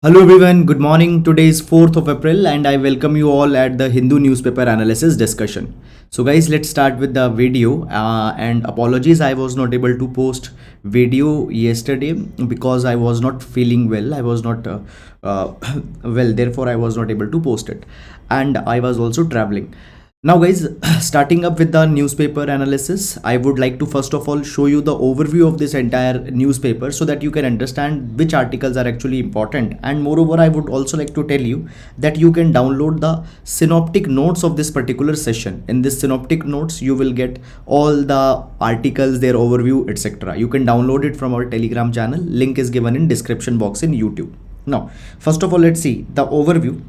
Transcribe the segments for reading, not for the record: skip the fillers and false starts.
Hello everyone, good morning. Today is 4th of April and I welcome you all at the Hindu newspaper analysis discussion. So guys, let's start with the video and apologies I was not able to post video yesterday because I was not feeling well. I was not well, therefore I was not able to post it and I was also traveling. Now guys, starting up with the newspaper analysis, I would like to first of all show you the overview of this entire newspaper so that you can understand which articles are actually important. And moreover, I would also like to tell you that you can download the synoptic notes of this particular session. In this synoptic notes, you will get all the articles, their overview, etc. You can download it from our Telegram channel. Link is given in description box in YouTube. Now, first of all, let's see the overview.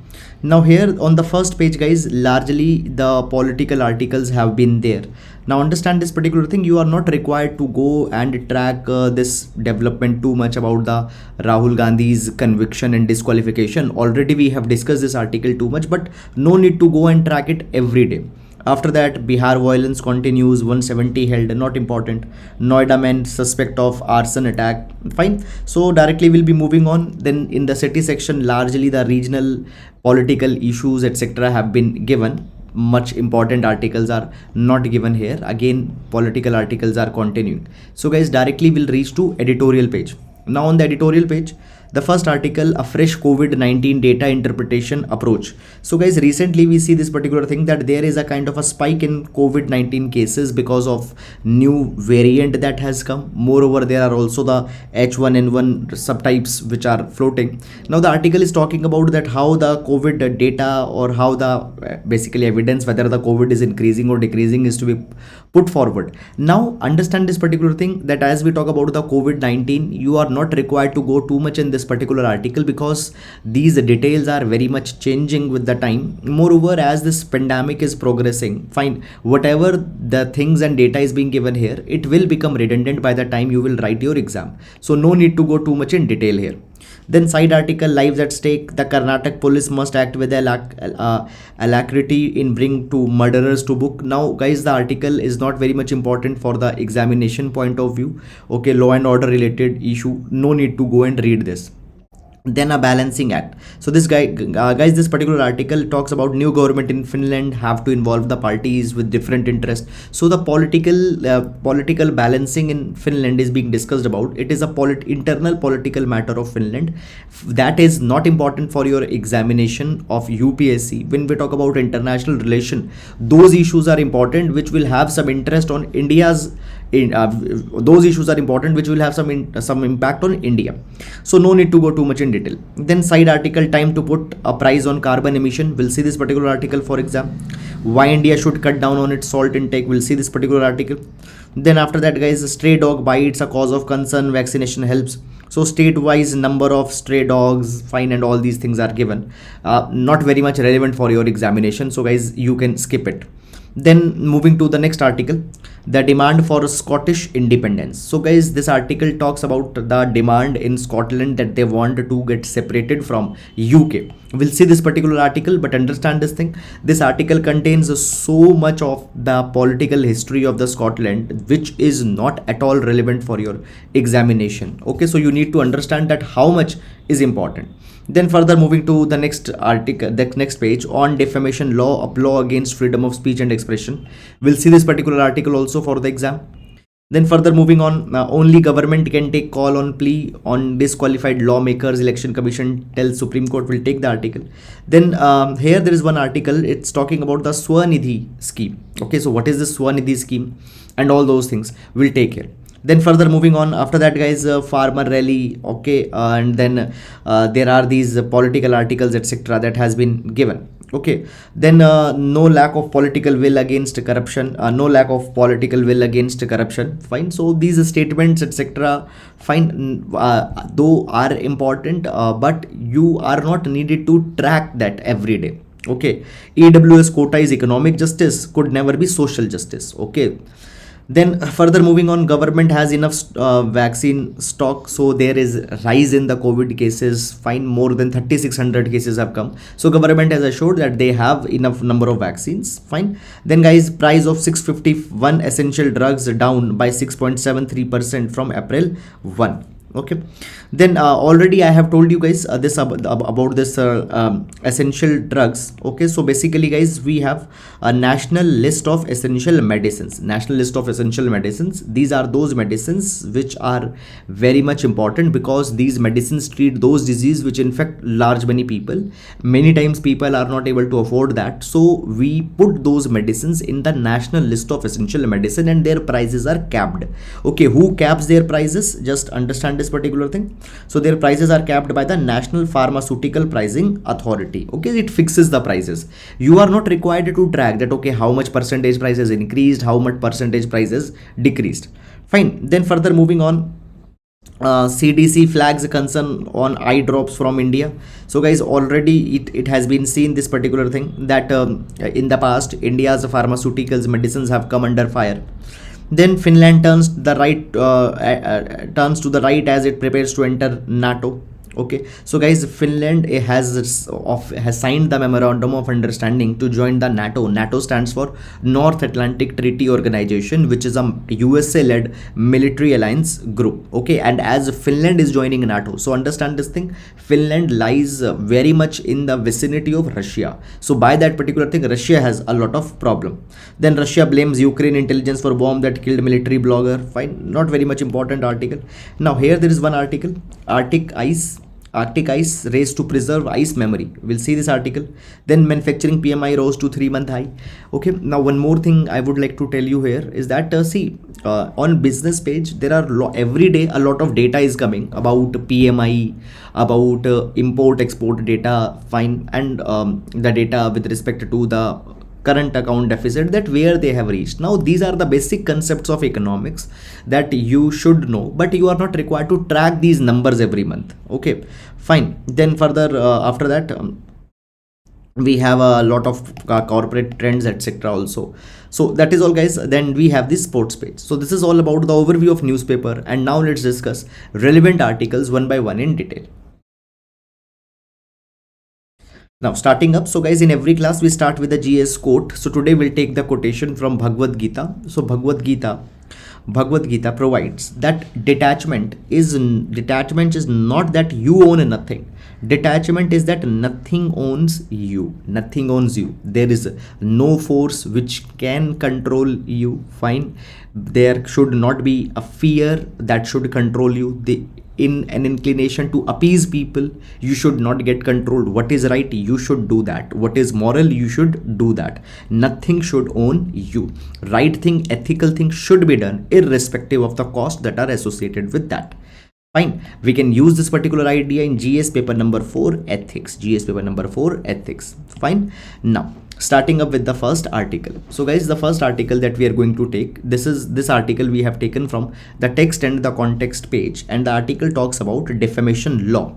Now here on the first page guys, largely the political articles have been there. Now understand this particular thing, you are not required to go and track this development too much about the Rahul Gandhi's conviction and disqualification. Already we have discussed this article too much, but no need to go and track it every day. After that, Bihar violence continues, 170 held, not important. Noida men suspect of arson attack, fine. So directly we'll be moving on. Then in the city section, largely the regional political issues, etc. have been given. Much important articles are not given here. Again, political articles are continuing. So guys, directly we'll reach to editorial page. Now on the editorial page, the first article, a fresh COVID-19 data interpretation approach. So guys, recently we see this particular thing that there is a kind of a spike in COVID-19 cases because of new variant that has come. Moreover, there are also the H1N1 subtypes which are floating. Now the article is talking about that how the COVID data or how the basically evidence whether the COVID is increasing or decreasing is to be put forward. Now understand this particular thing that as we talk about the COVID-19, you are not required to go too much in this particular article because these details are very much changing with the time. Moreover, as this pandemic is progressing, fine, whatever the things and data is being given here, it will become redundant by the time you will write your exam. So no need to go too much in detail here. Then side article, lives at stake, the Karnataka police must act with alacrity in bring to murderers to book. Now guys, the article is not very much important for the examination point of view. Okay, law and order related issue, no need to go and read this. Then a balancing act. So this guys, this particular article talks about new government in Finland have to involve the parties with different interests. So the political balancing in Finland is being discussed about. It is a internal political matter of Finland that is not important for your examination of UPSC. When we talk about international relation, those issues are important which will have some interest on India's those issues are important which will have some impact on India. So no need to go too much in detail. Then side article, time to put a price on carbon emission. We'll see this particular article for exam. Why India should cut down on its salt intake. We'll see this particular article. Then after that guys, stray dog bites a cause of concern, vaccination helps. So state-wise number of stray dogs, fine, and all these things are given. Not very much relevant for your examination. So guys, you can skip it. Then moving to the next article, the demand for Scottish independence. So guys, this article talks about the demand in Scotland that they want to get separated from UK. We'll see this particular article, but understand this thing. This article contains so much of the political history of the Scotland, which is not at all relevant for your examination. Okay, so you need to understand that how much is important. Then further moving to the next article, the next page on defamation law, a law against freedom of speech and expression. We'll see this particular article also for the exam. Then further moving on, only government can take call on plea on disqualified lawmakers. Election Commission tells Supreme Court. Will take the article. Then here there is one article. It's talking about the Swanidhi scheme. Okay, so what is the Swanidhi scheme and all those things we'll take here. Then further moving on, after that guys, farmer rally, okay, and then there are these political articles, etc. that has been given. Okay, then no lack of political will against corruption, fine. So these statements, etc. fine, though are important, but you are not needed to track that every day. Okay, EWS quota is economic justice, could never be social justice. Okay. Then further moving on, government has enough vaccine stock, so there is rise in the COVID cases, fine, more than 3600 cases have come, so government has assured that they have enough number of vaccines, fine. Then guys, price of 651 essential drugs down by 6.73% from April 1. Okay, then already I have told you guys this about this essential drugs. Okay, so basically guys, we have a national list of essential medicines. National list of essential medicines, these are those medicines which are very much important, because these medicines treat those diseases which infect large many people. Many times people are not able to afford that, so we put those medicines in the national list of essential medicine, and their prices are capped. Okay, who caps their prices? Just understand this particular thing. So their prices are capped by the National Pharmaceutical Pricing Authority. Okay, it fixes the prices. You are not required to track that, okay, how much percentage prices increased, how much percentage prices decreased. Fine. Then further moving on, CDC flags concern on eye drops from India. So guys, already it has been seen this particular thing, that in the past India's pharmaceuticals medicines have come under fire. Then Finland turns to the right as it prepares to enter NATO. Okay, so guys, Finland has signed the memorandum of understanding to join the NATO. NATO stands for North Atlantic Treaty Organization, which is a USA led military alliance group. Okay, and as Finland is joining NATO, so understand this thing, Finland lies very much in the vicinity of Russia. So by that particular thing, Russia has a lot of problem. Then Russia blames Ukraine intelligence for bomb that killed military blogger. Fine, not very much important article. Now here there is one article, Arctic ice race to preserve ice memory. We'll see this article. Then manufacturing PMI rose to 3-month high. Okay, now one more thing I would like to tell you here is that on business page there are every day a lot of data is coming about PMI, about import export data, fine, and the data with respect to the current account deficit, that where they have reached. Now these are the basic concepts of economics that you should know, but you are not required to track these numbers every month. Okay, fine. Then further after that, we have a lot of corporate trends, etc. also. So that is all guys. Then we have this sports page. So this is all about the overview of newspaper, and now let's discuss relevant articles one by one in detail. Now starting up, so guys, in every class we start with the GS quote. So today we'll take the quotation from Bhagavad Gita. So Bhagavad Gita provides that detachment is not that you own nothing. Detachment is that nothing owns you. Nothing owns you. There is no force which can control you. Fine. There should not be a fear that should control you. In an inclination to appease people, you should not get controlled. What is right, you should do that. What is moral, you should do that. Nothing should own you. Right thing, ethical thing should be done irrespective of the cost that are associated with that. Fine, we can use this particular idea in GS paper number 4 ethics. GS paper number 4 ethics. Fine. Now starting up with the first article. So guys, the first article that we are going to take, this article we have taken from the text and the context page, and the article talks about defamation law.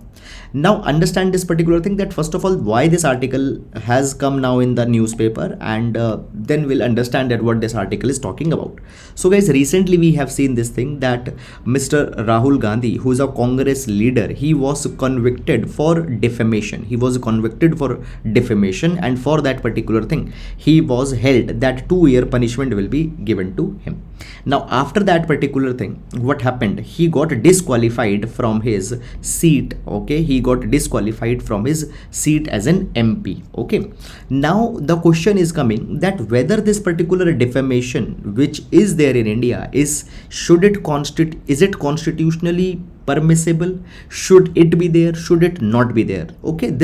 Now understand this particular thing, that first of all, why this article has come now in the newspaper, and then we'll understand that what this article is talking about. So guys, recently we have seen this thing that Mr. Rahul Gandhi, who is a Congress leader, he was convicted for defamation. He was convicted for defamation, and for that particular thing he was held that 2-year punishment will be given to him. Now after that particular thing, what happened, he got disqualified from his seat. Okay, he got disqualified from his seat as an MP. Okay, now the question is coming that whether this particular defamation which is there in India is it constitutionally permissible? Should it be there? Should it not be there? Okay,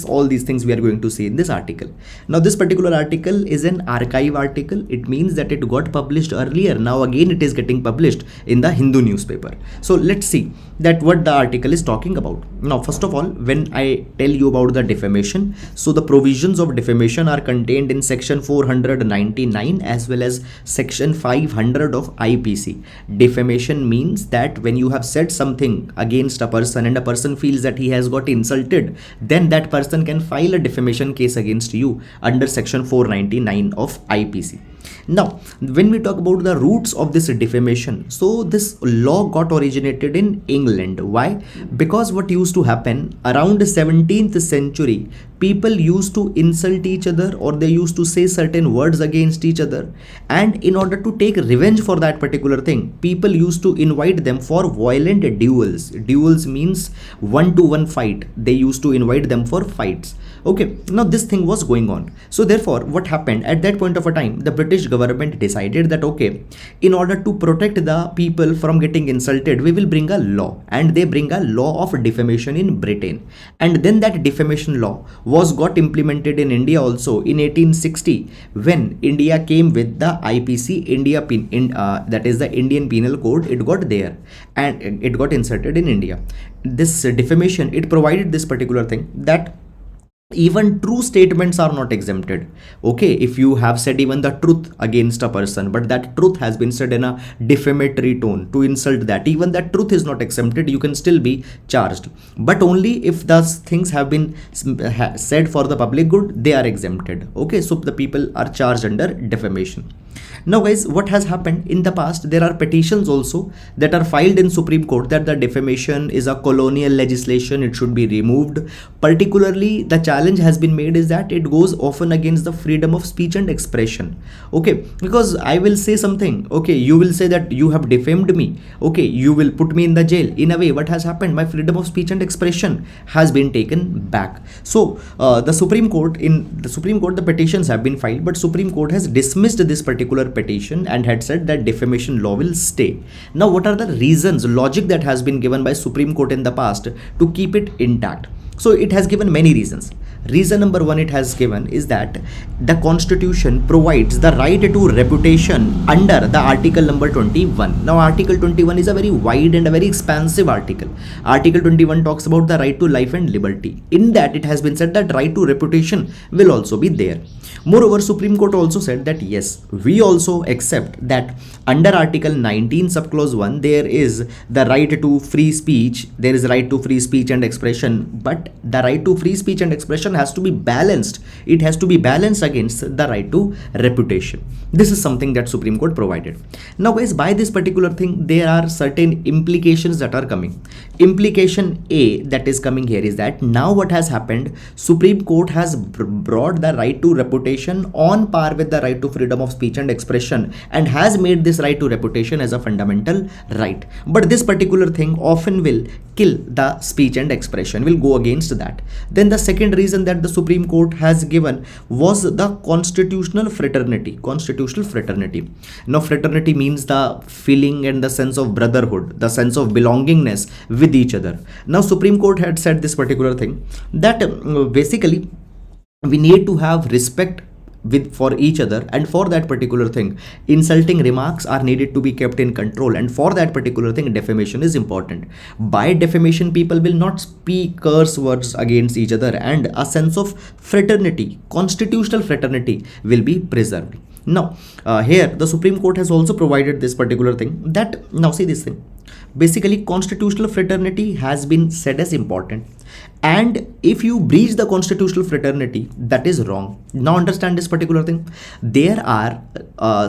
all these things we are going to see in this article. Now this particular article is an archive article. It means that it got published earlier. Now again it is getting published in the Hindu newspaper. So let's see that what the article is talking about. Now first of all, when I tell you about the defamation, so the provisions of defamation are contained in section 499 as well as section 500 of IPC. Defamation means that when you have said something against a person and a person feels that he has got insulted, then that person can file a defamation case against you under section 499 of IPC. Now when we talk about the roots of this defamation, so this law got originated in England. Why? Because what used to happen around the 17th century, people used to insult each other, or they used to say certain words against each other, and in order to take revenge for that particular thing, people used to invite them for violent duels. Duels means one to one fight. They used to invite them for fights. Okay, now this thing was going on. So therefore, what happened at that point of a time, the British government decided that okay, in order to protect the people from getting insulted, we will bring a law, and they bring a law of defamation in Britain. And then that defamation law was got implemented in India also in 1860, when India came with the IPC, that is the Indian Penal Code. It got there and it got inserted in India. This defamation, it provided this particular thing, that even true statements are not exempted. Okay, if you have said even the truth against a person, but that truth has been said in a defamatory tone to insult that, even that truth is not exempted, you can still be charged. But only if those things have been said for the public good, they are exempted. Okay, so the people are charged under defamation. Now guys, what has happened in the past, there are petitions also that are filed in Supreme Court that the defamation is a colonial legislation, it should be removed. Particularly the challenge has been made is that it goes often against the freedom of speech and expression. Okay, because I will say something, okay, you will say that you have defamed me, okay, you will put me in the jail. In a way, what has happened, my freedom of speech and expression has been taken back. So the Supreme Court, the petitions have been filed, but Supreme Court has dismissed this particular petition and had said that defamation law will stay. Now what are the reasons, logic that has been given by Supreme Court in the past to keep it intact? So it has given many reasons. Reason number one it has given is that the Constitution provides the right to reputation under the article number 21. Now article 21 is a very wide and a very expansive article. Article 21 talks about the right to life and liberty. In that it has been said that right to reputation will also be there. Moreover, Supreme Court also said that yes, we also accept that under article 19 subclause 1 there is the right to free speech, there is right to free speech and expression, but the right to free speech and expression has to be balanced. It has to be balanced against the right to reputation. This is something that Supreme Court provided. Now guys, by this particular thing, there are certain implications that are coming. Implication A that is coming here is that now what has happened, Supreme Court has brought the right to reputation on par with the right to freedom of speech and expression, and has made this right to reputation as a fundamental right. But this particular thing often will kill the speech and expression, will go against that. Then the second reason that the Supreme Court has given was the constitutional fraternity. Constitutional fraternity. Now fraternity means the feeling and the sense of brotherhood, the sense of belongingness with each other. Now Supreme Court had said this particular thing, that basically we need to have respect for each other, and for that particular thing insulting remarks are needed to be kept in control, and for that particular thing defamation is important. By defamation, people will not speak curse words against each other, and a sense of fraternity, constitutional fraternity, will be preserved. Now here the Supreme Court has also provided this particular thing, that now see this thing, basically constitutional fraternity has been said as important, and if you breach the constitutional fraternity, that is wrong. Now understand this particular thing, there are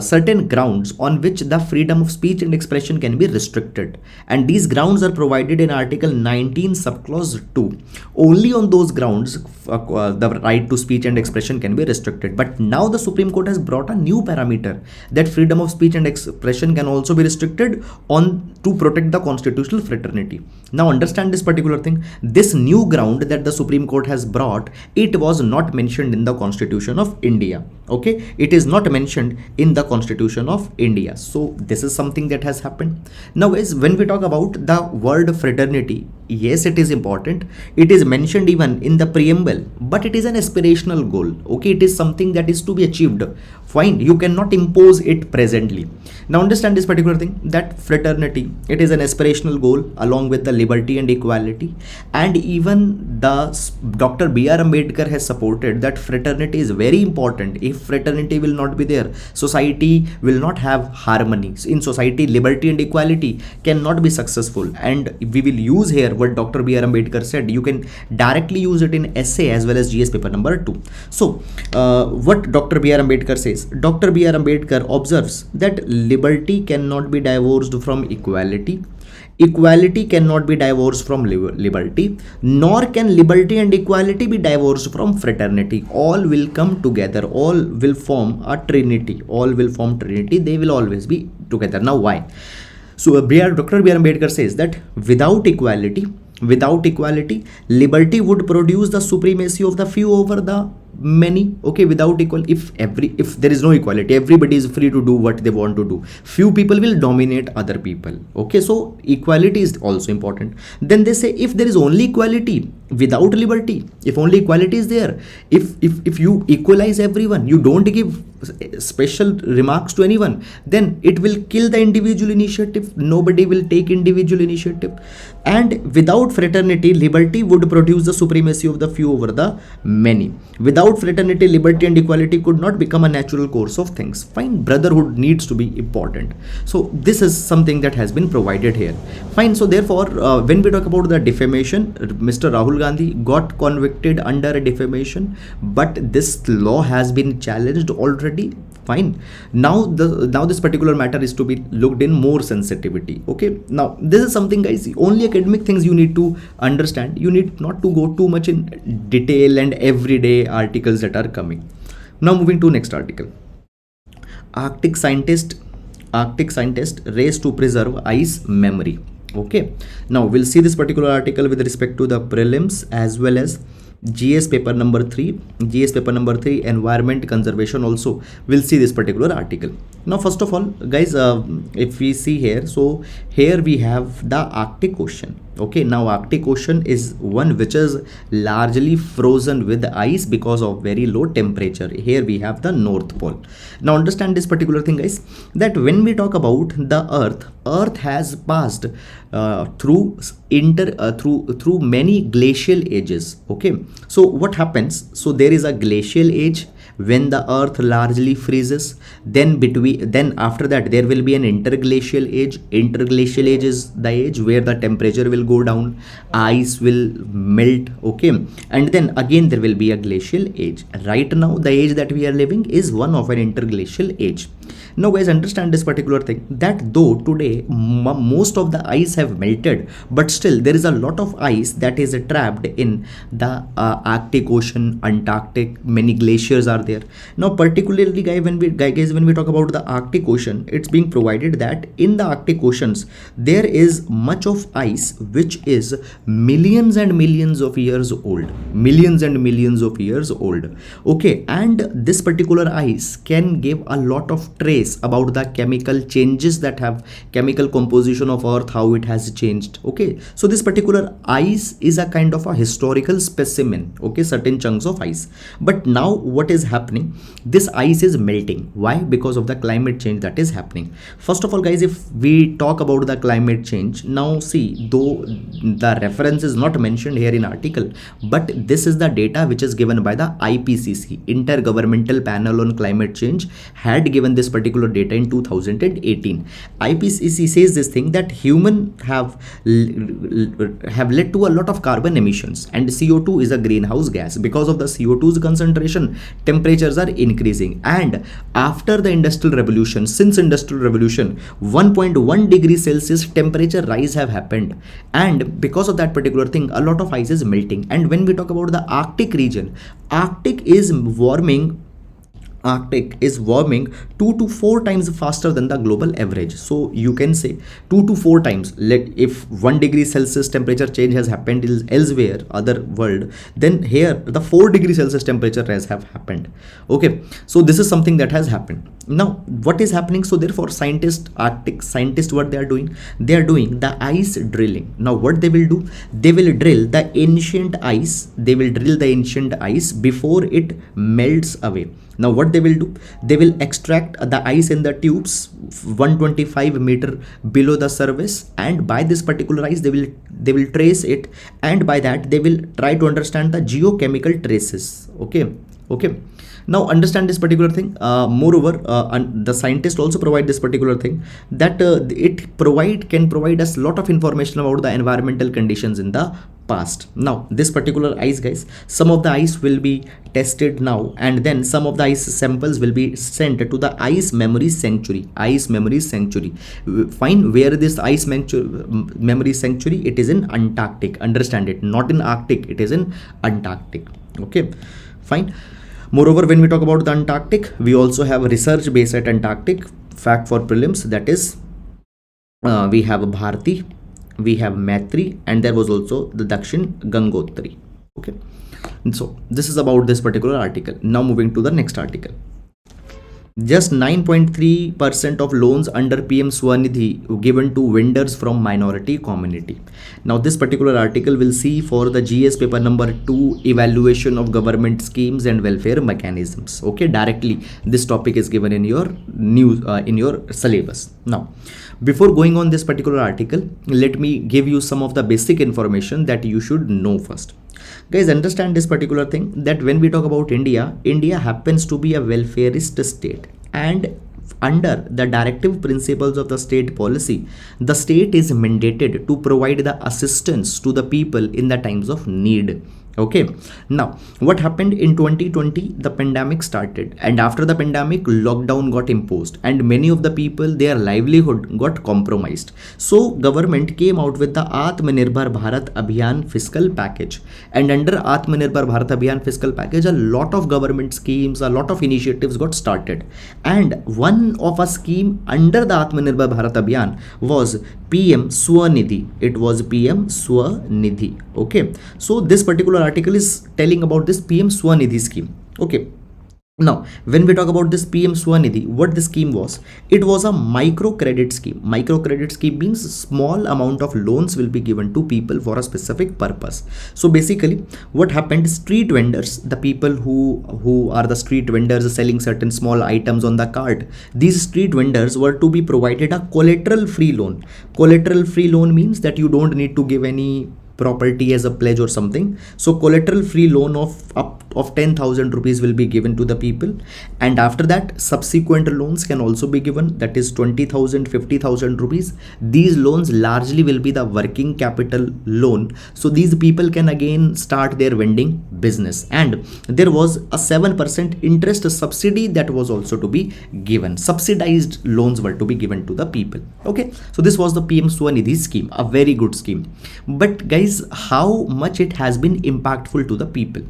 certain grounds on which the freedom of speech and expression can be restricted, and these grounds are provided in article 19 subclause 2. Only on those grounds the right to speech and expression can be restricted. But now the Supreme Court has brought a new parameter, that freedom of speech and expression can also be restricted on to protect the constitutional fraternity. Now understand this particular thing, this new ground that the Supreme Court has brought, it was not mentioned in the Constitution of India. Okay, it is not mentioned in the Constitution of India. So this is something that has happened. Now guys, when we talk about the word fraternity, yes, it is important, it is mentioned even in the preamble, but it is an aspirational goal. Okay, it is something that is to be achieved. Fine, you cannot impose it presently. Now understand this particular thing, that fraternity, it is an aspirational goal along with the liberty and equality, and even the Dr. B.R. Ambedkar has supported that fraternity is very important. If fraternity will not be there, society will not have harmony. In society, liberty and equality cannot be successful, and we will use here what Dr. B.R. Ambedkar said. You can directly use it in essay as well as GS paper number 2. So what Dr. B.R. Ambedkar says, Dr. B.R. Ambedkar observes that liberty cannot be divorced from equality. Equality cannot be divorced from liberty, nor can liberty and equality be divorced from fraternity. All will come together, all will form a trinity, all will form trinity, they will always be together. Now why? So Dr. B.R. Ambedkar says that without equality, liberty would produce the supremacy of the few over the many. Okay, without equal, if there is no equality, everybody is free to do what they want to do, few people will dominate other people. Okay, so equality is also important. Then they say, if there is only equality without liberty, if only equality is there, if you equalize everyone, you don't give special remarks to anyone, then it will kill the individual initiative, nobody will take individual initiative. And without fraternity, liberty would produce the supremacy of the few over the many. Without fraternity, liberty and equality could not become a natural course of things. Fine, brotherhood needs to be important. So this is something that has been provided here. Fine, so therefore when we talk about the defamation, Mr. Rahul Gandhi got convicted under a defamation, but this law has been challenged already. Fine, now this particular matter is to be looked in more sensitivity. Okay, now this is something, guys, only academic things you need to understand. You need not to go too much in detail and everyday articles that are coming. Now moving to next article. Arctic scientist race to preserve ice memory. Okay, now we'll see this particular article with respect to the prelims as well as GS paper number 3, environment conservation. Also we'll see this particular article. Now first of all, guys, if we see here, so here we have the Arctic Ocean. Okay, now Arctic Ocean is one which is largely frozen with ice because of very low temperature. Here we have the North Pole. Now understand this particular thing, guys, that when we talk about the Earth has passed through many glacial ages. Okay, so what happens? So there is a glacial age when the earth largely freezes, then after that there will be an interglacial age. Interglacial age is the age where the temperature will go down, ice will melt. Okay, and then again there will be a glacial age. Right now the age that we are living is one of an interglacial age. Now guys, understand this particular thing, that though today most of the ice have melted, but still there is a lot of ice that is trapped in the Arctic Ocean, Antarctic. Many glaciers are there. Now particularly, guys, when we talk about the Arctic Ocean, it's being provided that in the Arctic Oceans there is much of ice which is millions and millions of years old. Okay, and this particular ice can give a lot of trace about the chemical changes that have chemical composition of earth, how it has changed. Okay, so this particular ice is a kind of a historical specimen. Okay, certain chunks of ice. But now what is happening, this ice is melting. Why? Because of the climate change that is happening. First of all, guys, if we talk about the climate change, now see, though the reference is not mentioned here in article, but this is the data which is given by the IPCC, Intergovernmental Panel on Climate Change, had given this particular data in 2018. IPCC says this thing, that human have led to a lot of carbon emissions, and CO2 is a greenhouse gas. Because of the CO2's concentration, temperatures are increasing, and after the industrial revolution, since industrial revolution, 1.1 degree Celsius temperature rise have happened, and because of that particular thing, a lot of ice is melting. And when we talk about the Arctic region, Arctic is warming 2 to 4 times faster than the global average. So you can say 2 to 4 times. If 1 degree Celsius temperature change has happened elsewhere, other world, then here the 4 degree Celsius temperature rise have happened. Okay, so this is something that has happened. Now what is happening? So therefore Arctic scientists, what they are doing the ice drilling. Now what they will do, they will drill the ancient ice before it melts away. Now what they will do, they will extract the ice in the tubes 125 meter below the surface, and by this particular ice they will trace it, and by that they will try to understand the geochemical traces. Okay, now understand this particular thing. Moreover, the scientists also provide this particular thing, that it can provide us lot of information about the environmental conditions in the passed. Now this particular ice, guys, some of the ice will be tested now, and then some of the ice samples will be sent to the ice memory sanctuary. Fine, where this memory sanctuary? It is in Antarctic. Understand it, not in Arctic, it is in Antarctic. Okay, fine. Moreover, when we talk about the Antarctic, we also have a research base at Antarctic. Fact for prelims, that is we have Bharti, we have Maitri, and there was also the Dakshin Gangotri. Okay, and so this is about this particular article. Now moving to the next article. Just 9.3% of loans under PM Swanidhi given to vendors from minority community. Now this particular article will see for the GS paper number 2, evaluation of government schemes and welfare mechanisms. Okay, directly this topic is given in your news in your syllabus. Now before going on this particular article, let me give you some of the basic information that you should know first. Guys, understand this particular thing, that when we talk about India happens to be a welfareist state, and under the directive principles of the state policy, the state is mandated to provide the assistance to the people in the times of need. Okay, now what happened in 2020? The pandemic started, and after the pandemic, lockdown got imposed, and many of the people, their livelihood got compromised. So government came out with the Atmanirbhar Bharat Abhiyan fiscal package, and under Atmanirbhar Bharat Abhiyan fiscal package, a lot of government schemes, a lot of initiatives got started, and one of a scheme under the Atmanirbhar Bharat Abhiyan was PM Swanidhi. It was PM Swanidhi. Okay, so this particular article is telling about this PM Swanidhi scheme. Okay, now when we talk about this PM Swanidhi, what the scheme was? It was a micro credit scheme. Micro credit scheme means small amount of loans will be given to people for a specific purpose. So basically what happened, street vendors, the people who are the street vendors selling certain small items on the cart, these street vendors were to be provided a collateral free loan. Collateral free loan means that you don't need to give any property as a pledge or something. So collateral free loan of up of 10,000 rupees will be given to the people, and after that subsequent loans can also be given, that is 20,000, 50,000 rupees. These loans largely will be the working capital loan, so these people can again start their vending business, and there was a 7% interest subsidy that was also to be given. Subsidized loans were to be given to the people. Okay, so this was the PM Swanidhi scheme, a very good scheme. But guys, how much it has been impactful to the people?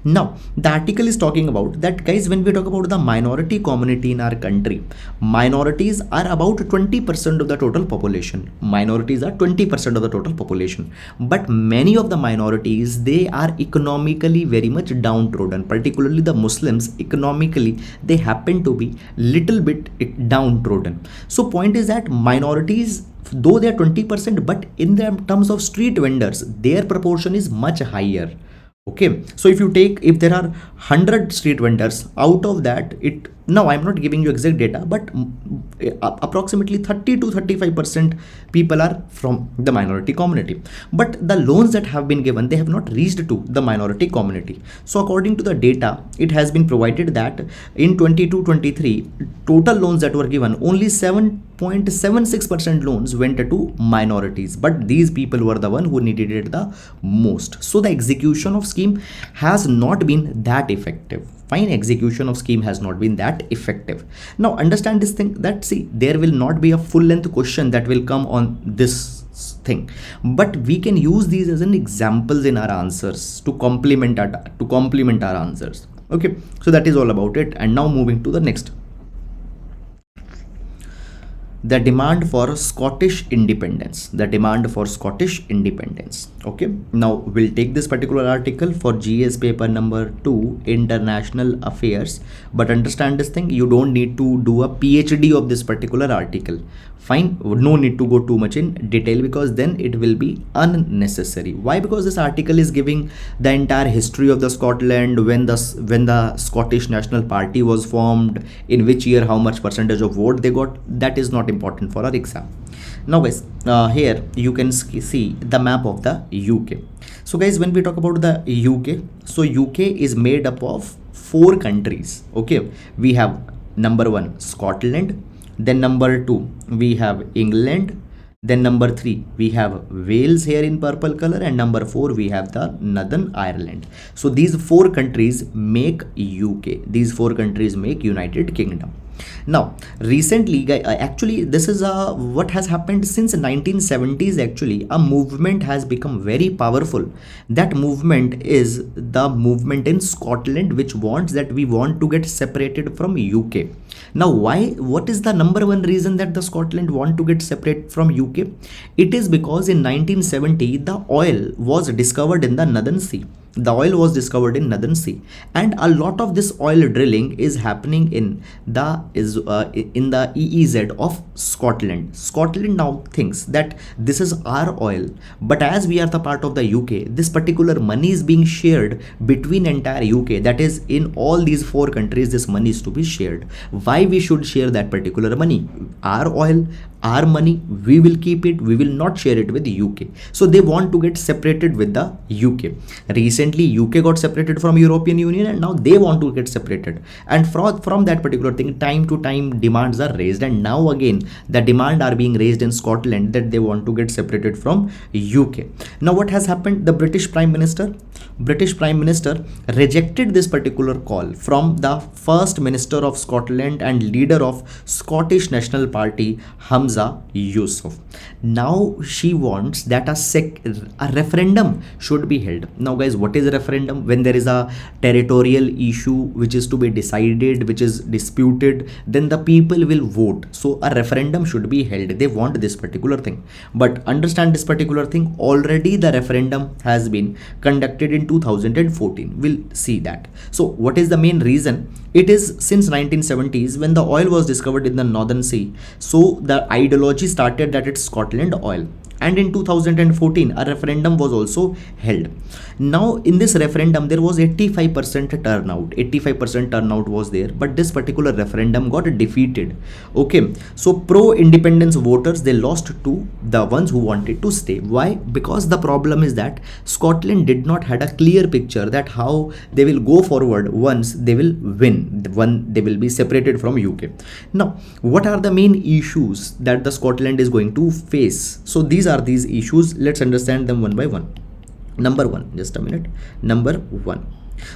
Now the article is talking about that, guys, when we talk about the minority community in our country, minorities are about 20% of the total population. Minorities are 20% of the total population, but many of the minorities, they are economically very much downtrodden. Particularly the Muslims, economically they happen to be little bit downtrodden. So point is that minorities, though they are 20%, but in the terms of street vendors, their proportion is much higher. Okay, so if there are 100 street vendors, out of that, now I'm not giving you exact data, but approximately 30 to 35% people are from the minority community. But the loans that have been given, they have not reached to the minority community. So according to the data, it has been provided that in 22-23, total loans that were given, only 7.76% loans went to minorities, but these people were the one who needed it the most. So the execution of scheme has not been that effective. Fine, execution of scheme has not been that effective. Now understand this thing, that see, there will not be a full length question that will come on this thing, but we can use these as an examples in our answers to complement our answers. Okay, so that is all about it. And now moving to the next. The demand for Scottish independence. Okay, now we'll take this particular article for GS paper number 2, international affairs, but understand this thing, you don't need to do a PhD of this particular article. Fine, no need to go too much in detail, because then it will be unnecessary. Why? Because this article is giving the entire history of the Scotland, when the Scottish National Party was formed, in which year, how much percentage of vote they got. That is not important for our exam. Now guys, here you can see the map of the UK. So guys, when we talk about the UK, so UK is made up of 4 countries. Okay, we have number 1 Scotland, then number 2 we have England, Then number 3, we have Wales here in purple color, and number 4, we have the Northern Ireland. So these 4 countries make UK. These 4 countries make United Kingdom. Now recently actually this is what has happened since 1970s. Actually a movement has become very powerful. That movement is the movement in Scotland, which wants that we want to get separated from UK. Now why, what is the number one reason that the Scotland want to get separate from UK? It is because in 1970 the oil was discovered in the Northern Sea. The oil was discovered in Northern Sea, and a lot of this oil drilling is happening in the EEZ of Scotland. Scotland now thinks that this is our oil, but as we are the part of the UK, this particular money is being shared between entire UK. That is, in all these 4 countries, this money is to be shared. Why we should share that particular money? Our oil, our money, we will keep it, we will not share it with the UK. So they want to get separated with the UK. Recently UK got separated from European Union, and now they want to get separated, and from that particular thing, time to time demands are raised, and now again the demand are being raised in Scotland that they want to get separated from UK. Now what has happened? The British Prime Minister rejected this particular call from the First Minister of Scotland and leader of Scottish National Party, Hamza Yusuf. Now she wants that a referendum should be held. Now guys, what is a referendum? When there is a territorial issue which is to be decided, which is disputed, then the people will vote. So a referendum should be held. They want this particular thing. But understand this particular thing, already the referendum has been conducted in 2014. We'll see that. So what is the main reason? It is since 1970s when the oil was discovered in the Northern Sea. So the ideology started that it's Scotland oil. And in 2014 a referendum was also held. Now in this referendum there was 85% turnout. 85% turnout was there, but this particular referendum got defeated. Okay, so pro independence voters, they lost to the ones who wanted to stay. Why? Because the problem is that Scotland did not had a clear picture that how they will go forward once they will win, when they will be separated from UK. Now what are the main issues that the Scotland is going to face? So these are these issues. Let's understand them one by one. Number 1, just a minute. Number 1,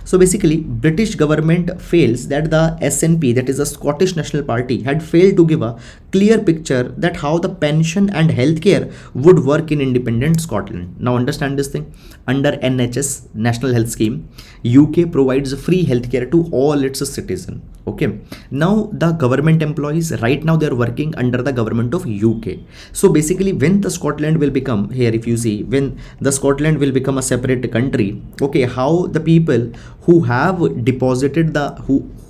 so basically British government fails that the SNP, that is the Scottish National Party, had failed to give a clear picture that how the pension and healthcare would work in independent Scotland. Now understand this thing. Under NHS, National Health Scheme, UK provides free healthcare to all its citizens. Okay, now the government employees, right now they are working under the government of UK. So basically when the Scotland will become, here if you see, when the Scotland will become a separate country, okay, how the people who have deposited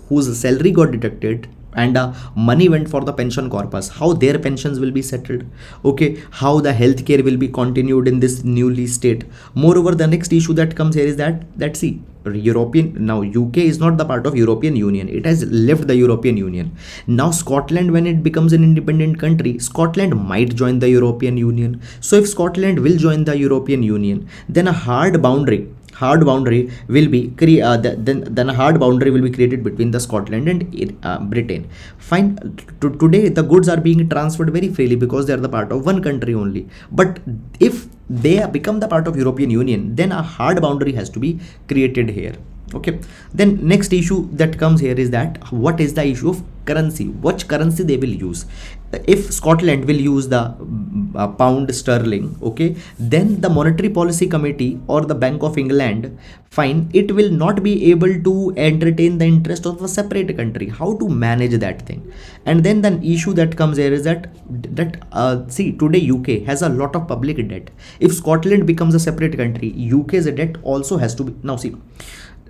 whose salary got deducted and money went for the pension corpus, how their pensions will be settled. Okay, how the healthcare will be continued in this newly state. Moreover, the next issue that comes here is that see, now UK is not the part of European Union. It has left the European Union. Now Scotland, when it becomes an independent country, Scotland might join the European Union. So if Scotland will join the European Union, then a hard boundary will be then a hard boundary will be created between the Scotland and Britain. Fine. Today the goods are being transferred very freely because they are the part of one country only. But if they become the part of European Union, then a hard boundary has to be created here. Okay, then next issue that comes here is that what is the issue of currency? Which currency they will use? If Scotland will use the pound sterling, okay, then the Monetary Policy Committee or the Bank of England, fine, it will not be able to entertain the interest of a separate country. How to manage that thing? And then the issue that comes here is that see, today UK has a lot of public debt. If Scotland becomes a separate country, UK's debt also has to be, now see,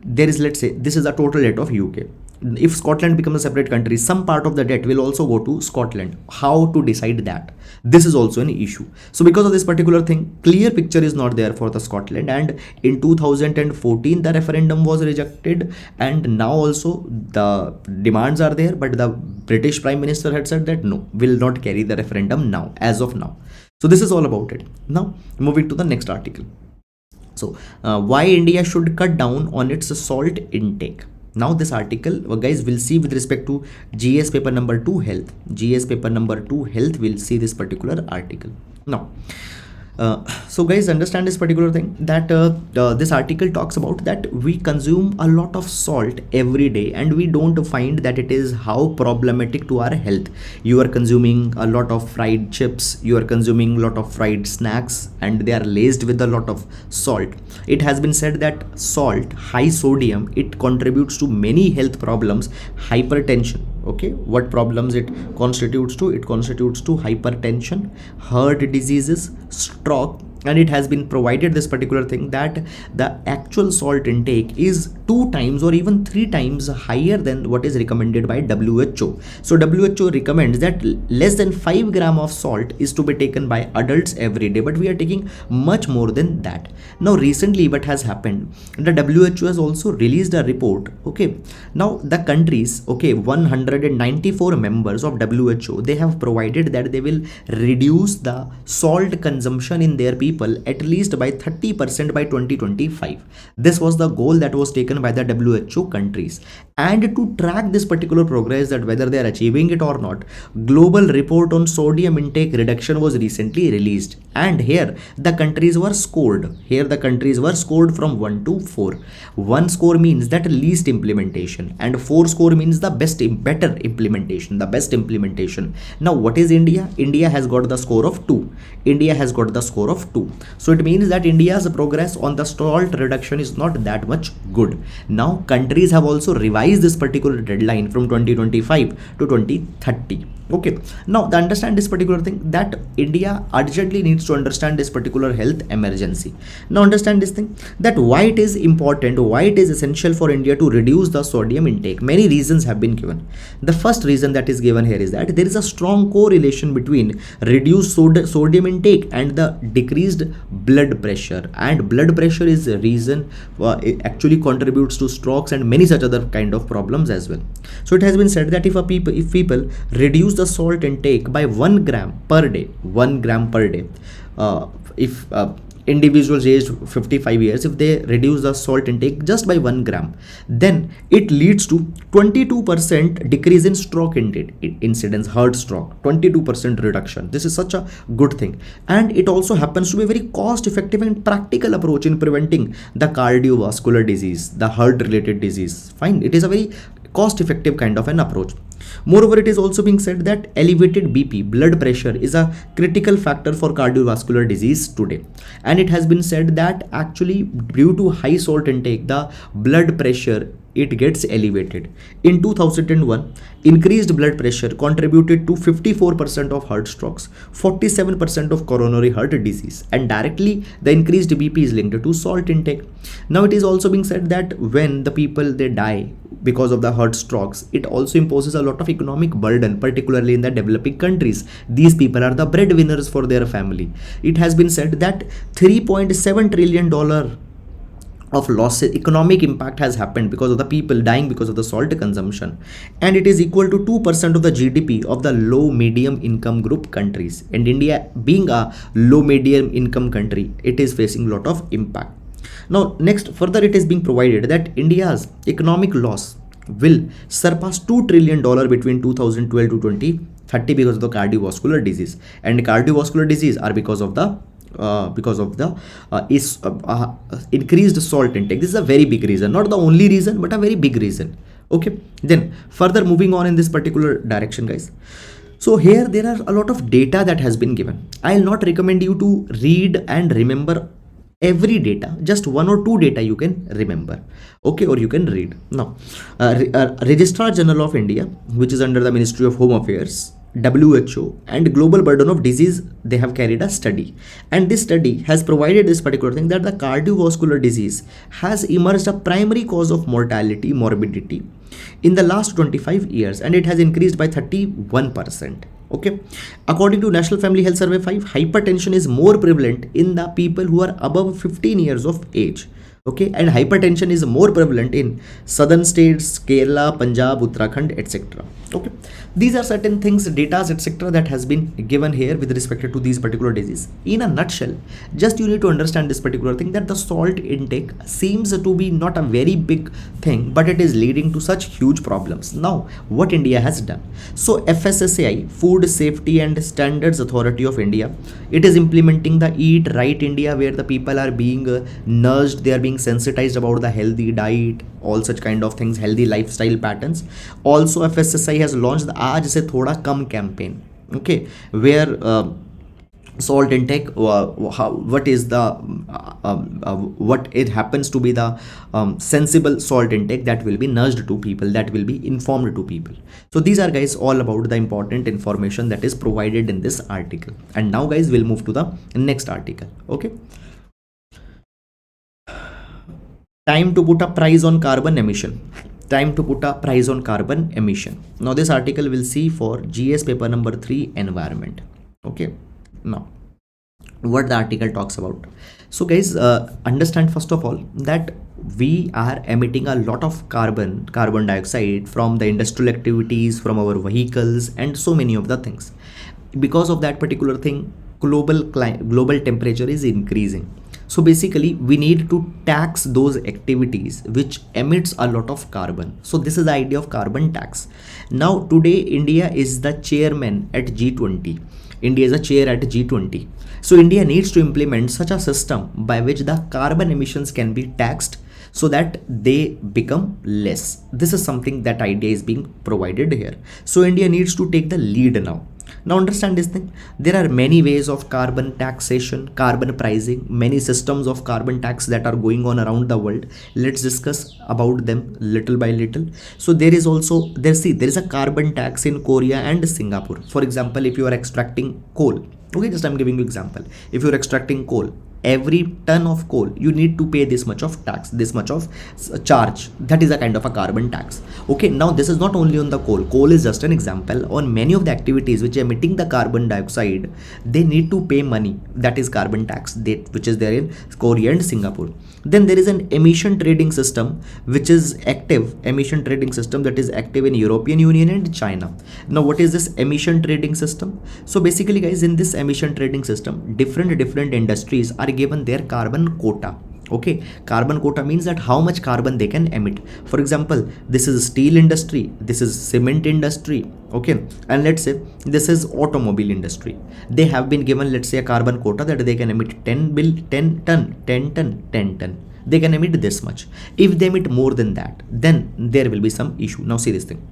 there is, let's say this is a total debt of UK. If Scotland becomes a separate country, some part of the debt will also go to Scotland. How to decide that? This is also an issue. So because of this particular thing, clear picture is not there for the Scotland, and in 2014 the referendum was rejected, and now also the demands are there, but the British Prime Minister had said that no, will not carry the referendum now, as of now. So this is all about it. Now moving to the next article. So why India should cut down on its salt intake. Now this article, guys, we'll see with respect to GS paper number 2 health. GS paper number 2 health, we'll see this particular article. Now, so guys, understand this particular thing, that this article talks about that we consume a lot of salt every day and we don't find that it is how problematic to our health. You are consuming a lot of fried chips, you are consuming a lot of fried snacks, and they are laced with a lot of salt. It has been said that salt, high sodium, it contributes to many health problems. Hypertension, okay, what problems it constitutes to? It constitutes to hypertension, heart diseases, stroke. And it has been provided this particular thing that the actual salt intake is 2 times or even 3 times higher than what is recommended by WHO. So WHO recommends that less than 5 gram of salt is to be taken by adults every day, but we are taking much more than that. Now recently what has happened, the WHO has also released a report. Okay, now the countries, okay, 194 members of WHO, they have provided that they will reduce the salt consumption in their people at least by 30% by 2025. This was the goal that was taken by the WHO countries. And to track this particular progress, that whether they are achieving it or not, global report on sodium intake reduction was recently released. And here the countries were scored. Here the countries were scored from 1 to 4. 1 score means that least implementation, and 4 score means the better implementation, the best implementation. Now what is India? India has got the score of 2. India has got the score of 2. So it means that India's progress on the salt reduction is not that much good. Now countries have also revised this particular deadline from 2025 to 2030. Okay, now understand this particular thing, that India urgently needs to understand this particular health emergency. Now understand this thing, that why it is important, why it is essential for India to reduce the sodium intake. Many reasons have been given. The first reason that is given here is that there is a strong correlation between reduced sodium intake and the decreased blood pressure, and blood pressure is a reason it actually contributes to strokes and many such other kind of problems as well. So it has been said that if people reduce the salt intake by 1 gram per day, 1 gram per day, if individuals aged 55 years, if they reduce the salt intake just by 1 gram, then it leads to 22% decrease in stroke incidence, heart stroke, 22% reduction. This is such a good thing, and it also happens to be a very cost effective and practical approach in preventing the cardiovascular disease, the heart related disease. Fine, it is a very cost effective kind of an approach. Moreover, it is also being said that elevated BP, blood pressure, is a critical factor for cardiovascular disease today. And it has been said that actually due to high salt intake, the blood pressure, it gets elevated. In 2001, increased blood pressure contributed to 54% of heart strokes, 47% of coronary heart disease, and directly the increased BP is linked to salt intake. Now it is also being said that when the people they die because of the heart strokes, it also imposes a lot of economic burden, particularly in the developing countries. These people are the breadwinners for their family. It has been said that $3.7 trillion of losses, economic impact has happened because of the people dying because of the salt consumption, and it is equal to 2% of the GDP of the low medium income group countries. And India being a low medium income country, it is facing a lot of impact. Now next, further it is being provided that India's economic loss will surpass $2 trillion between 2012 to 2030 because of the cardiovascular disease, and cardiovascular disease are because of the increased salt intake. This is a very big reason, not the only reason, but a very big reason. Okay, then further moving on in this particular direction, guys. So here there are a lot of data that has been given. I'll not recommend you to read and remember every data, just 1 or 2 data you can remember, okay, or you can read. Now Registrar General of India, which is under the Ministry of Home Affairs, WHO, and Global Burden of Disease, they have carried a study, and this study has provided this particular thing, that the cardiovascular disease has emerged a primary cause of mortality, morbidity in the last 25 years, and it has increased by 31%. Okay, according to National Family Health Survey 5, hypertension is more prevalent in the people who are above 15 years of age. Okay, and hypertension is more prevalent in southern states, Kerala, Punjab, Uttarakhand, etc. Okay, these are certain things, data, etc. that has been given here with respect to these particular diseases. In a nutshell, just you need to understand this particular thing, that the salt intake seems to be not a very big thing, but it is leading to such huge problems. Now what India has done, so FSSAI, Food Safety and Standards Authority of India, it is implementing the Eat Right India, where the people are being nudged, they are being sensitized about the healthy diet, all such kind of things, healthy lifestyle patterns. Also FSSAI has launched the Aaj Se Thoda Kam campaign, okay, where salt intake, what is the what it happens to be the sensible salt intake that will be nudged to people, that will be informed to people. So these are guys all about the important information that is provided in this article. And now guys, we'll move to the next article. Okay, time to put a price on carbon emission. Time to put a price on carbon emission. Now this article will see for GS paper number 3, environment. Okay, now what the article talks about. So guys, understand first of all that we are emitting a lot of carbon dioxide from the industrial activities, from our vehicles, and so many of the things. Because of that particular thing, global temperature is increasing. So basically we need to tax those activities which emits a lot of carbon. So this is the idea of carbon tax. Now today India is the chairman at G20. India is a chair at G20. So India needs to implement such a system by which the carbon emissions can be taxed so that they become less. This is something, that idea is being provided here. So India needs to take the lead now. Now understand this thing, there are many ways of carbon taxation, carbon pricing, many systems of carbon tax that are going on around the world. Let's discuss about them little by little. So there is also, there is a carbon tax in Korea and Singapore. For example, if you are extracting coal, okay, just I'm giving you example, if you're extracting coal, every ton of coal you need to pay this much of tax, this much of charge. That is a kind of a carbon tax. Okay, now this is not only on the coal is just an example. On many of the activities which are emitting the carbon dioxide, they need to pay money, that is carbon tax, which is there in Korea and Singapore. Then there is an emission trading system which is active, emission trading system that is active in European Union and China. Now what is this emission trading system? So basically guys, in this emission trading system, different industries are given their carbon quota. Okay, carbon quota means that how much carbon they can emit. For example, this is steel industry, this is cement industry, okay, and let's say this is automobile industry. They have been given, let's say, a carbon quota that they can emit 10 ton. They can emit this much. If they emit more than that, then there will be some issue. Now see this thing,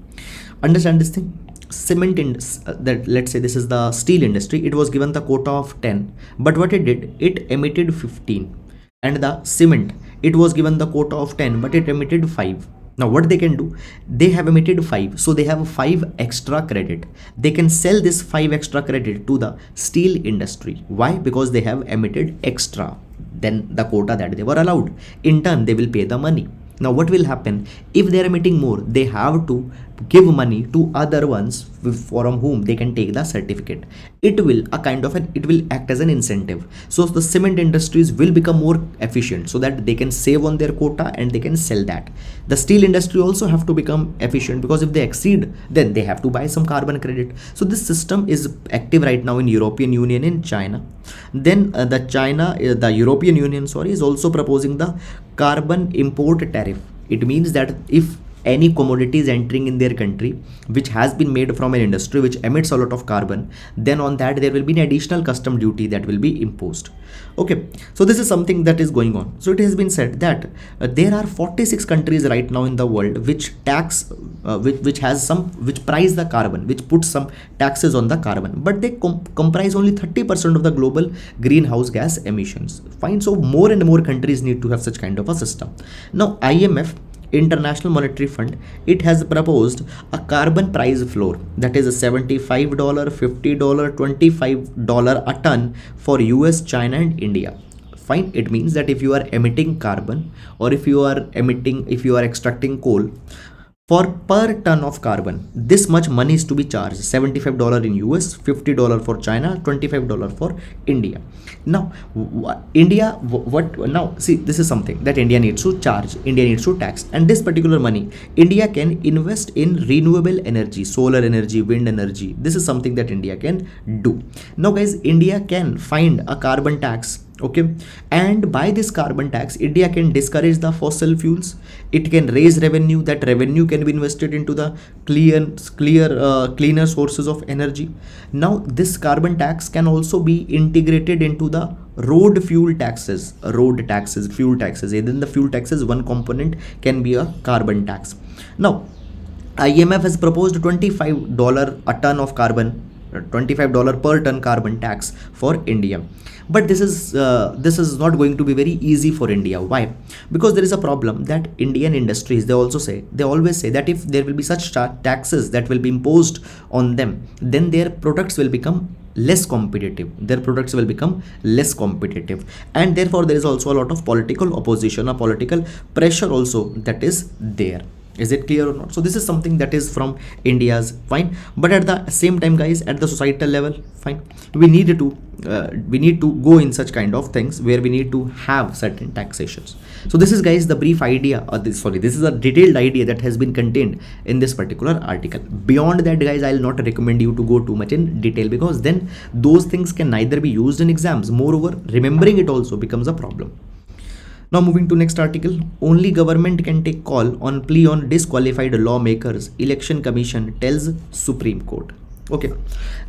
understand this thing. Cement that, let's say this is the steel industry, it was given the quota of 10, but what it did, it emitted 15. And the cement, it was given the quota of 10, but it emitted 5. Now what they can do, they have emitted 5, so they have 5 extra credit. They can sell this 5 extra credit to the steel industry. Why? Because they have emitted extra than the quota that they were allowed. In turn, they will pay the money. Now what will happen, if they are emitting more, they have to give money to other ones from whom they can take the certificate. It will it will act as an incentive. So the cement industries will become more efficient so that they can save on their quota and they can sell that. The steel industry also have to become efficient, because if they exceed, then they have to buy some carbon credit. So this system is active right now in European Union and China. Then the European Union, is also proposing the carbon import tariff. It means that if any commodity is entering in their country which has been made from an industry which emits a lot of carbon, then on that there will be an additional custom duty that will be imposed. Okay, so this is something that is going on. So it has been said that there are 46 countries right now in the world which tax which price the carbon, which puts some taxes on the carbon, but they comprise only 30% of the global greenhouse gas emissions. Fine, so more and more countries need to have such kind of a system. Now IMF, International Monetary Fund, it has proposed a carbon price floor, that is a $75, $50, $25 a ton for US, China and India. Fine, it means that if you are emitting carbon, or if you are extracting coal, for per ton of carbon, this much money is to be charged. $75 in US, $50 for China, $25 for India. Now India, what now, see, this is something that India needs to charge, India needs to tax, and this particular money India can invest in renewable energy, solar energy, wind energy. This is something that India can do. Now guys, India can find a carbon tax, okay, and by this carbon tax India can discourage the fossil fuels. It can raise revenue. That revenue can be invested into the cleaner sources of energy. Now this carbon tax can also be integrated into the road fuel taxes, fuel taxes. Within the fuel taxes, one component can be a carbon tax. Now IMF has proposed $25 a ton of carbon, $25 per ton carbon tax for India. But this is not going to be very easy for India. Why? Because there is a problem that Indian industries, they always say that if there will be such taxes that will be imposed on them, then their products will become less competitive. And therefore there is also a lot of political opposition, a political pressure also that is there. Is it clear or not? So this is something that is from India's, fine. But at the same time guys, at the societal level, fine, we need to go in such kind of things where we need to have certain taxations. So this is guys the brief idea, or this is a detailed idea that has been contained in this particular article. Beyond that guys, I'll not recommend you to go too much in detail, because then those things can neither be used in exams. Moreover, remembering it also becomes a problem. Now moving to next article. Only government can take call on plea on disqualified lawmakers, Election Commission tells Supreme Court. Okay,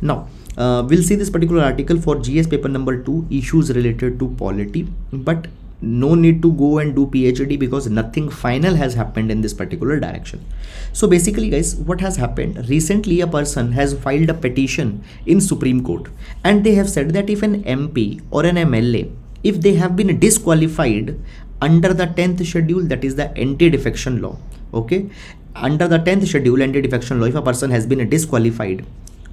now we'll see this particular article for GS paper number 2, issues related to polity. But no need to go and do PhD, because nothing final has happened in this particular direction. So basically guys, what has happened recently, a person has filed a petition in Supreme Court, and they have said that if an MP or an MLA, if they have been disqualified under the 10th schedule, that is the anti-defection law, okay, under the 10th schedule anti-defection law, if a person has been disqualified,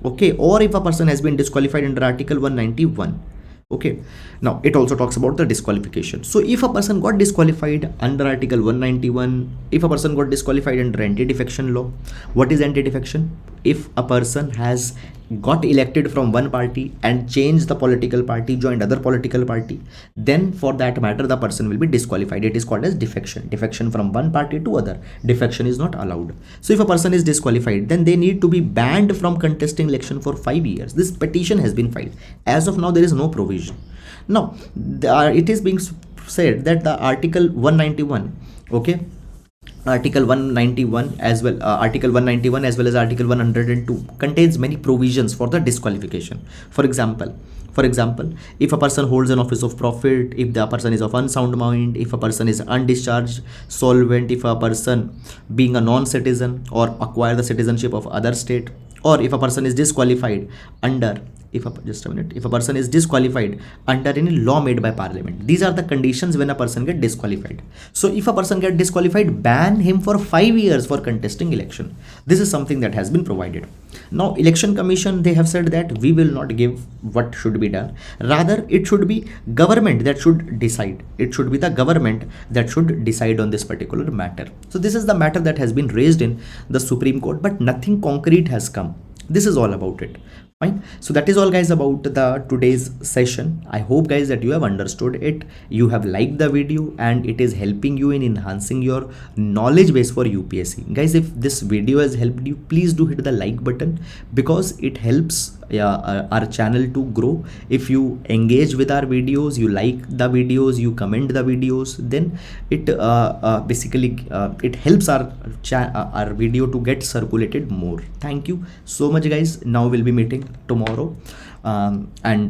okay, or if a person has been disqualified under article 191, okay. Now it also talks about the disqualification. So if a person got disqualified under article 191, if a person got disqualified under anti-defection law, what is anti-defection? If a person has got elected from one party and changed the political party, joined other political party, then for that matter the person will be disqualified. It is called as defection from one party to other. Defection is not allowed. So if a person is disqualified, then they need to be banned from contesting election for 5 years. This petition has been filed. As of now, there is no provision. Now it is being said that the article 191, okay, article 191 as well, article 191 as well as article 102 contains many provisions for the disqualification. For example, if a person holds an office of profit, if the person is of unsound mind, if a person is undischarged solvent, if a person being a non-citizen or acquire the citizenship of other state, or if a person is disqualified under, if a person is disqualified under any law made by parliament. These are the conditions when a person get disqualified. So if a person get disqualified, ban him for 5 years for contesting election. This is something that has been provided. Now Election Commission, they have said that we will not give what should be done. Rather, it should be government that should decide. It should be the government that should decide on this particular matter. So this is the matter that has been raised in the Supreme Court, but nothing concrete has come. This is all about it. Fine. So that is all guys about the today's session. I hope guys that you have understood it, you have liked the video, and it is helping you in enhancing your knowledge base for UPSC. Guys, if this video has helped you, please do hit the like button, because it helps our channel to grow. If you engage with our videos, you like the videos, you comment the videos, then it basically it helps our video to get circulated more. Thank you so much guys. Now we'll be meeting tomorrow, and